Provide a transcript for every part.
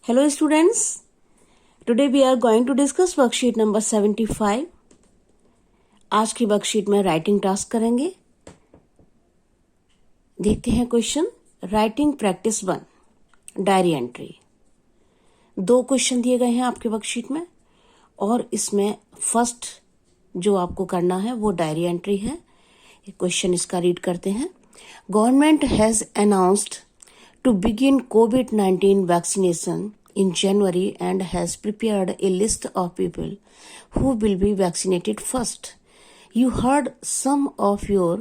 Hello students, today we are going to discuss worksheet number 75. आज की worksheet में writing task करेंगे। देखते हैं question. Writing practice 1, diary entry. 2 question दिए गए हैं आपके वर्कशीट में और इसमें फर्स्ट जो आपको करना है वो डायरी एंट्री है। क्वेश्चन इसका रीड करते हैं। Government has announced to begin COVID-19 vaccination in January and has prepared a list of people who will be vaccinated first. You heard some of your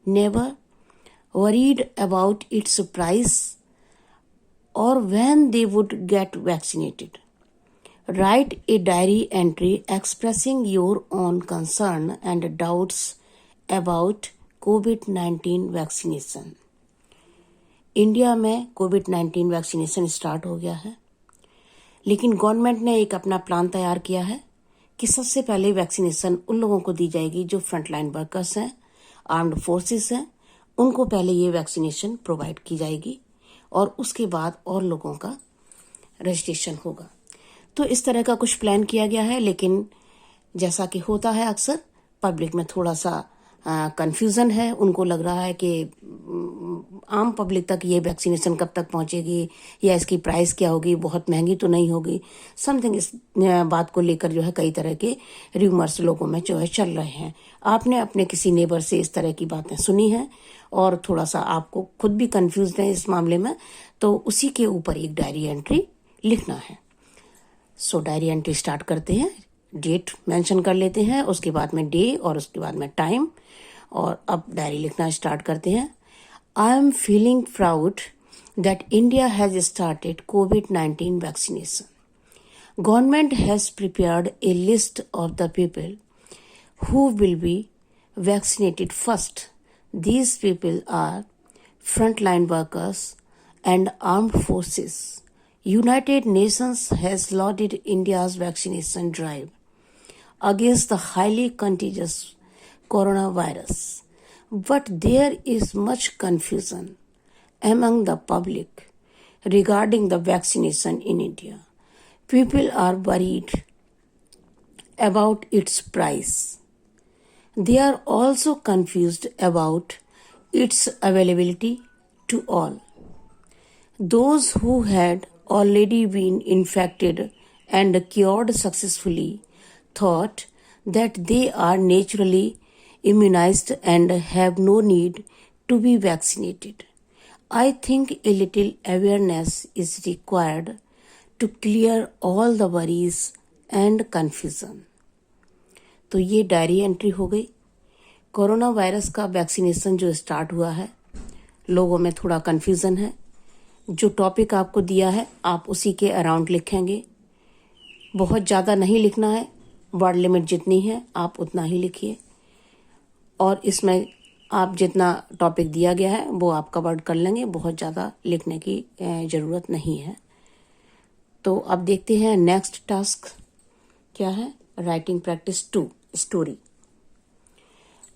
neighbor worried about its price or when they would get vaccinated. Write a diary entry expressing your own concern and doubts about COVID-19 vaccination. India में कोविड-19 vaccination start हो गया है, लेकिन government ने एक अपना plan तैयार किया है कि सबसे पहले वैक्सीनेशन उन लोगों को दी जाएगी जो फ्रंटलाइन वर्कर्स हैं, आर्म्ड फोर्सेस हैं, उनको पहले ये वैक्सीनेशन प्रोवाइड की जाएगी और उसके बाद और लोगों का रजिस्ट्रेशन होगा। तो इस तरह का कुछ प्लान किया गया है, लेकिन जैसा कि होता है अक्सर पब्लिक में थोड़ा सा कंफ्यूजन है। उनको लग रहा है कि आम पब्लिक तक ये वैक्सीनेशन कब तक पहुंचेगी या इसकी प्राइस क्या होगी, बहुत महंगी तो नहीं होगी, समथिंग। इस बात को लेकर जो है कई तरह के र्यूमर्स लोगों में जो है चल रहे हैं। आपने अपने किसी नेबर से इस तरह की बातें सुनी हैं और थोड़ा सा आपको खुद भी कंफ्यूज है इस मामले में, तो उसी के ऊपर एक डायरी एंट्री लिखना है। सो डायरी एंट्री स्टार्ट करते हैं। डेट मेंशन कर लेते हैं, उसके बाद में डे और उसके बाद में टाइम, और अब डायरी लिखना स्टार्ट करते हैं। I am feeling proud that India has started COVID-19 vaccination. Government has prepared a list of the people who will be vaccinated first. These people are frontline workers and armed forces. United Nations has lauded India's vaccination drive against the highly contagious coronavirus. But there is much confusion among the public regarding the vaccination in India. People are worried about its price. They are also confused about its availability to all. Those who had already been infected and cured successfully thought that they are naturally immunized and have no need to be vaccinated. I think a little awareness is required to clear all the worries and confusion. तो ये diary entry हो गई। Corona virus का vaccination जो start हुआ है, लोगों में थोड़ा कंफ्यूजन है। जो टॉपिक आपको दिया है आप उसी के अराउंड लिखेंगे। बहुत ज़्यादा नहीं लिखना है, वर्ड लिमिट जितनी है आप उतना ही लिखिए, और इसमें आप जितना टॉपिक दिया गया है वो आप कवर्ड कर लेंगे। बहुत ज़्यादा लिखने की ज़रूरत नहीं है। तो अब देखते हैं नेक्स्ट टास्क क्या है। Writing practice 2, story.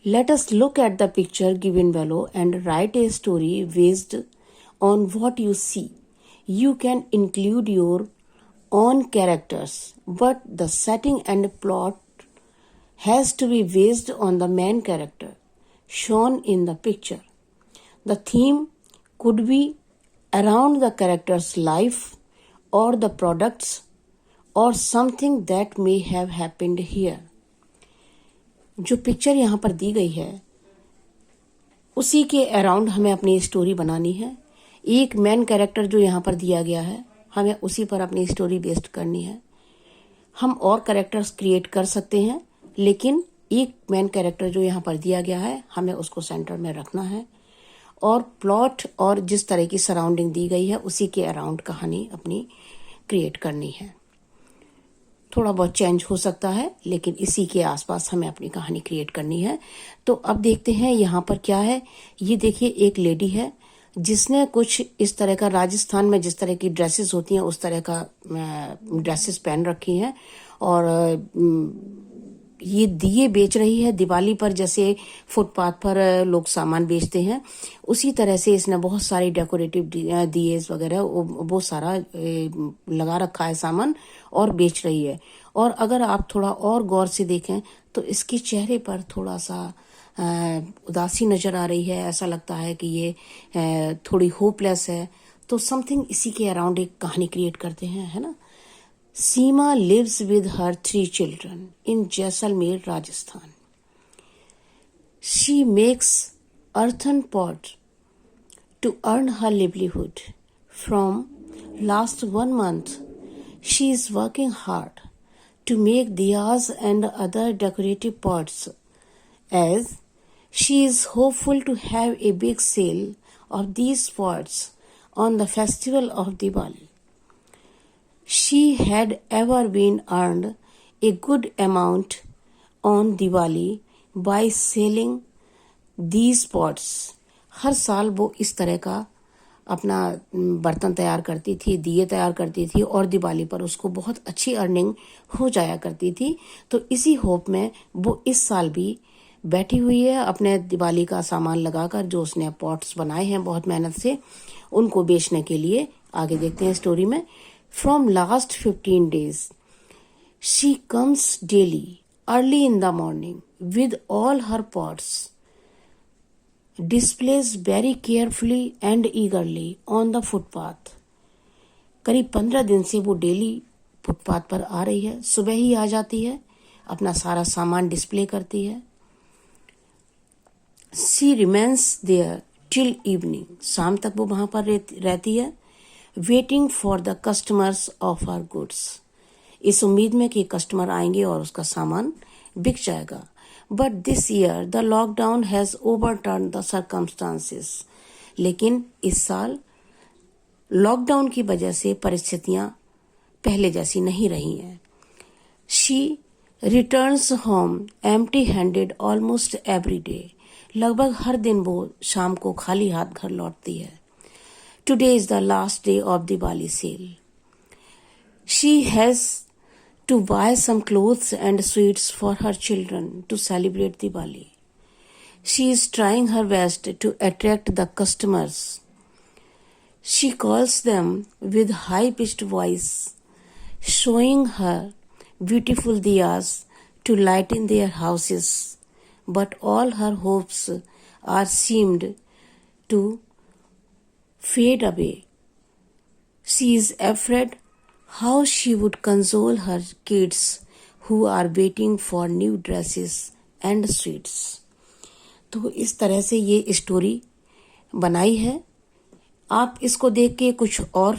Let us look at the picture given below and right a story based on what you see. You can include your own characters, but the setting and plot has to be based on the main character shown in the picture. The theme could be around the character's life or the products or something that may have happened here. जो picture यहाँ पर दी गई है उसी के around हमें अपनी story बनानी है। एक मेन कैरेक्टर जो यहाँ पर दिया गया है हमें उसी पर अपनी स्टोरी बेस्ड करनी है। हम और कैरेक्टर्स क्रिएट कर सकते हैं, लेकिन एक मेन कैरेक्टर जो यहाँ पर दिया गया है हमें उसको सेंटर में रखना है, और प्लॉट और जिस तरह की सराउंडिंग दी गई है उसी के अराउंड कहानी अपनी क्रिएट करनी है। थोड़ा बहुत चेंज हो सकता है, लेकिन इसी के आसपास हमें अपनी कहानी क्रिएट करनी है। तो अब देखते हैं यहाँ पर क्या है। ये देखिए, एक लेडी है जिसने कुछ इस तरह का, राजस्थान में जिस तरह की ड्रेसेस होती हैं उस तरह का ड्रेसेस पहन रखी हैं, और ये दिए बेच रही है दिवाली पर, जैसे फुटपाथ पर लोग सामान बेचते हैं उसी तरह से इसने बहुत सारी डेकोरेटिव दिए वगैरह वो सारा लगा रखा है सामान और बेच रही है। और अगर आप थोड़ा और गौर से देखें तो इसके चेहरे पर थोड़ा सा उदासी नजर आ रही है, ऐसा लगता है कि ये थोड़ी होपलेस है। तो समथिंग इसी के अराउंड एक कहानी क्रिएट करते हैं, है ना। सीमा lives with her 3 children in Jaisalmer, Rajasthan. She makes earthen pot to earn her livelihood. From last 1 month, she is working hard to make diyas and other decorative pots, as she is hopeful to have a big sale of these pots on the festival of Diwali. She had ever been earned a good amount on Diwali by selling these pots. हर साल वो इस तरह का अपना बर्तन तैयार करती थी, दिए तैयार करती थी और दिवाली पर उसको बहुत अच्छी अर्निंग हो जाया करती थी। तो इसी होप में वो इस साल भी बैठी हुई है अपने दिवाली का सामान लगाकर, जो उसने पॉट्स बनाए हैं बहुत मेहनत से, उनको बेचने के लिए। आगे देखते हैं स्टोरी में। From last 15 days, she comes daily, early in the morning, with all her pots, displays very carefully and eagerly on the footpath. करीब 15 दिन से वो डेली फुटपाथ पर आ रही है, सुबह ही आ जाती है, अपना सारा सामान डिस्प्ले करती है। She remains there till evening, शाम तक वो वहां पर रहती है। Waiting for the customers of our goods, इस उम्मीद में कि कस्टमर आएंगे और उसका सामान बिक जाएगा। But this year the lockdown has overturn the circumstances, लेकिन इस साल लॉकडाउन की वजह से परिस्थितियां पहले जैसी नहीं रही हैं। She returns home empty handed almost every day, लगभग हर दिन वो शाम को खाली हाथ घर लौटती है। Today is the last day of Diwali sale. She has to buy some clothes and sweets for her children to celebrate Diwali. She is trying her best to attract the customers. She calls them with high-pitched voice, showing her beautiful diyas to lighten their houses, but all her hopes are seemed to fade away. She is afraid how she would console her kids who are waiting for new dresses and sweets. तो इस तरह से ये story बनाई है। आप इसको देख के कुछ और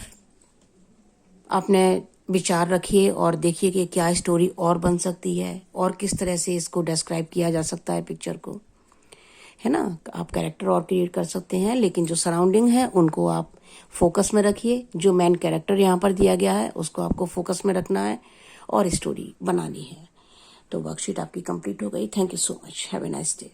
अपने विचार रखिए और देखिए कि क्या स्टोरी और बन सकती है और किस तरह से इसको डिस्क्राइब किया जा सकता है पिक्चर को, है ना। आप कैरेक्टर और क्रिएट कर सकते हैं, लेकिन जो सराउंडिंग है उनको आप फोकस में रखिए। जो मेन कैरेक्टर यहाँ पर दिया गया है उसको आपको फोकस में रखना है और स्टोरी बनानी है। तो वर्कशीट आपकी कंप्लीट हो गई। Thank you so much. Have a nice day.